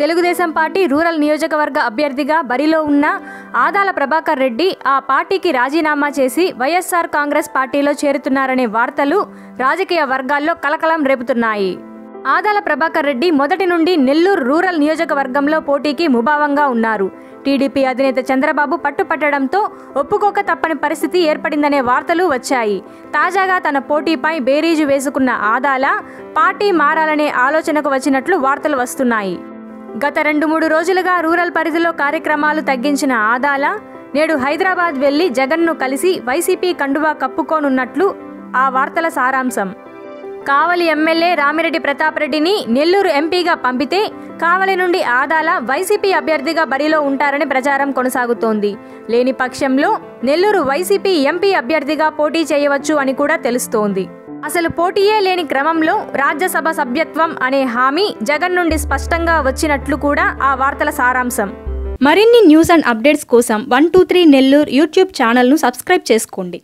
Telugu Desam party rural నియోజకవర్గ అభ్యర్థిగా బరిలో ఉన్న ఆదాల ప్రభాకర్ రెడ్డి ఆ పార్టీకి రాజీనామా చేసి వైఎస్ఆర్ కాంగ్రెస్ పార్టీలో చేరుతున్నారనే వార్తలు రాజకీయ వర్గాల్లో కలకలం రేపుతున్నాయి. ఆదాల ప్రభాకర్ రెడ్డి మొదటి నుండి నెల్లూరు రూరల్ నియోజకవర్గంలో పోటీకి ముభావంగా ఉన్నారు. టీడీపీ అధినేత చంద్రబాబు పట్టుపట్టడంతో ఒప్పుకోక తప్పని పరిస్థితి ఏర్పడిందనే వార్తలు వచ్చాయి. తాజాగా తన పోటీపై బేరీజు వేసుకున్న ఆదాల పార్టీ మారాలనే ఆలోచనకు వచ్చినట్లు వార్తలు వస్తున్నాయి. గత 2-3 రోజులుగా రూరల్ పరిధిలో కార్యక్రమాలు తగ్గించిన ఆదాల నేడు హైదరాబాద్ వెళ్లి జగన్ను కలిసి వైసీపీ కండువా కప్పుకోనున్నట్లు ఆ వార్తల సారాంశం. కావలి ఎమ్మెల్యే రామిరెడ్డి ప్రతాప్ రెడ్డిని నెల్లూరు ఎంపీగా పంపితే కావలి నుండి ఆదాల వైసీపీ అభ్యర్థిగా బరిలో ఉంటారని ప్రచారం కొనసాగుతోంది. లేని పక్షంలో నెల్లూరు వైసీపీ ఎంపీ అభ్యర్థిగా పోటీ చేయవచ్చు అని కూడా తెలుస్తోంది. అసలు పోటీయే లేని క్రమంలో రాజ్యసభ సభ్యత్వం అనే హామీ జగన్ నుండి స్పష్టంగా వచ్చినట్లు కూడా ఆ వార్తల సారాంశం. మరిన్ని న్యూస్ అండ్ అప్డేట్స్ కోసం 123 నెల్లూరు యూట్యూబ్ ఛానల్ను సబ్స్క్రైబ్ చేసుకోండి.